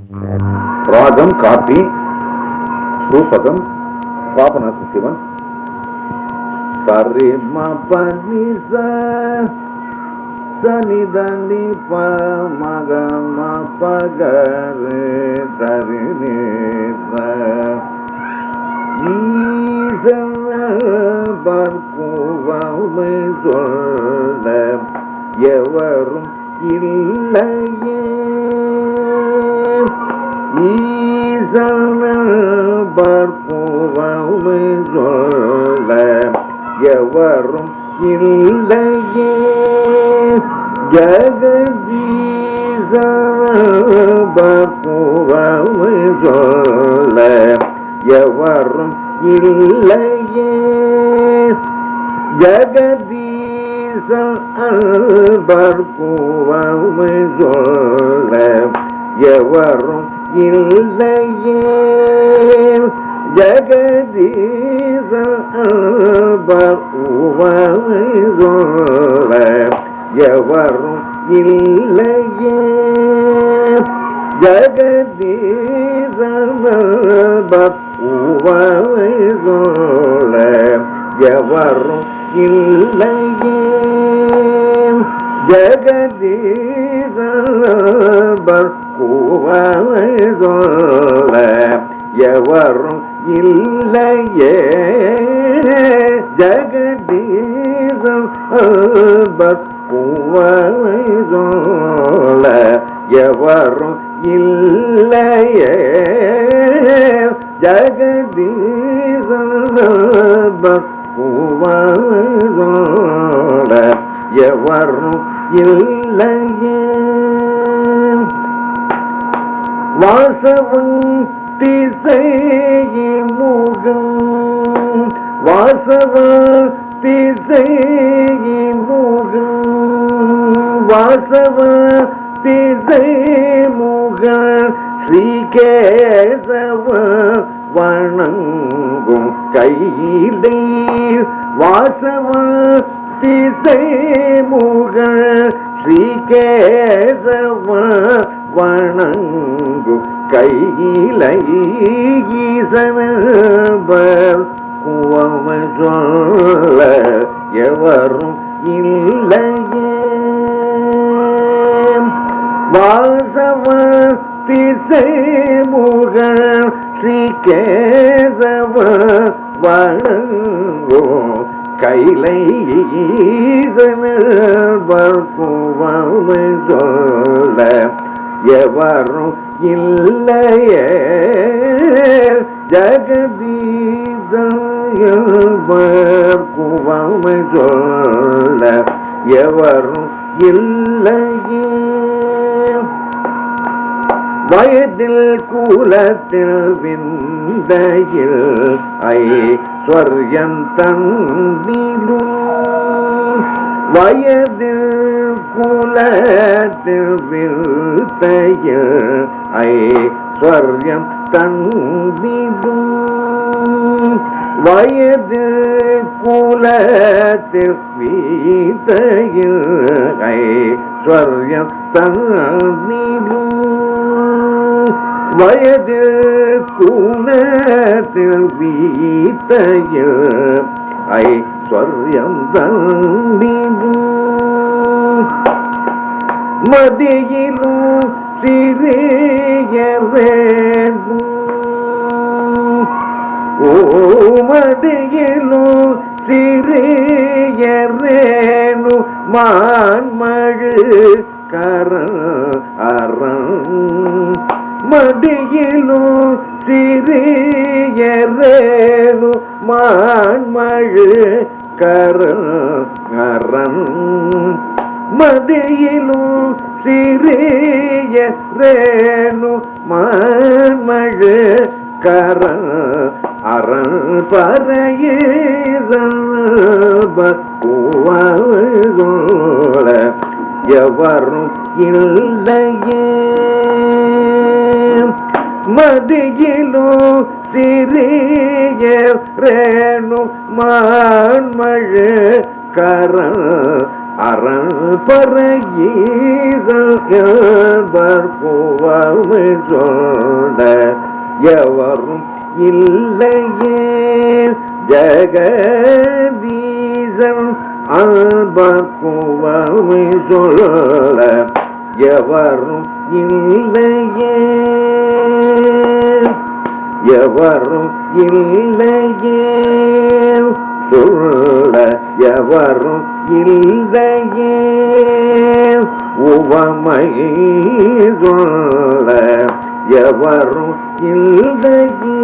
ராகம் காப்பி, ரூபகம் பாபநாச சிவன். சரி மபனி சனிதனி பமக மபகரு தரி பர்க்குவை சொல்ல எவரும் இல்லையே. பர்க்குவை சொல்ல எவரும் இல்லையே. ஜகதீச பர்க்குவை சொல்ல எவரும் இல்லையே. ஜகதீச பர்க்குவை சொல்ல எவரும் இல்லையே. ஜகதீச பர்க்குவை சொல்ல எவரும் இல்லையே. ஜகதீச பர்க்குவை சொல்ல எவரும் இல்லையே. ஜகதீச பர்க்குவை சொல்ல எவரும் இல்லையே. ஜகதீச பர்க்குவை சொல்ல எவரும் இல்லையே. ஜகதீச பர்க்குவை சொல்ல எவரும் இல்லையே. வாசவன் திசை முகம், வாசவ திசை முகம், வாசவ திசை முகம் ஸ்ரீகேசவ வணங்கும் கையிலே. வாசவ திசை முகம் ஸ்ரீகேசவ வணங்கும் கையிலை. ஈசனவர் குவமை சொல்ல எவரும் இல்லையே. வாசவ திசை முகம் ஸ்ரீகேசவ வணங்கும் கைலை. ஈசனவர் குவமை சொல்ல எவரும் இல்லையே. ஜகதீச பர்க்குவை சொல்ல எவரும் இல்லையே. வயதில் கூலத்தில் விந்தையில் ஐஸ்வர்யம் தந்திலும், வயதில் குலத்தில் விந்தையில் ஐஸ்வர்யம் தந்திலும், வயது குலத்தில் விந்தையில் ஐஸ்வர்யம் தந்திலும், வயது குலத்தில் விந்தையில் ஐஸ்வர்யம் தந்திலும், மதியிலும் சிறிய வேண்டும். ஓ மதியிலும் சிறிய ரேணு மான்மழு கரண் அரண். மதியிலும் சிறிய ரேணு மான்மழு கரண் அரண். மதியிலும் சிறிய ரேணு மான்மழு கரண் அரண். பர்க்குவை சொல்ல எவரும் இல்லையே. மதியிலும் சிறிய ரேணு மான்மழு கரண் அரண் பரகீதல் புவமை சொல்ல எவரும் இல்லையே ஜெகதீசன் அன்பர் புவமை சொல்ல எவரும் இல்லையே எவரும் இல்லையே சொல்ல எவரும் இல்லையே உவமை சொல்ல எவரும் இல்லையே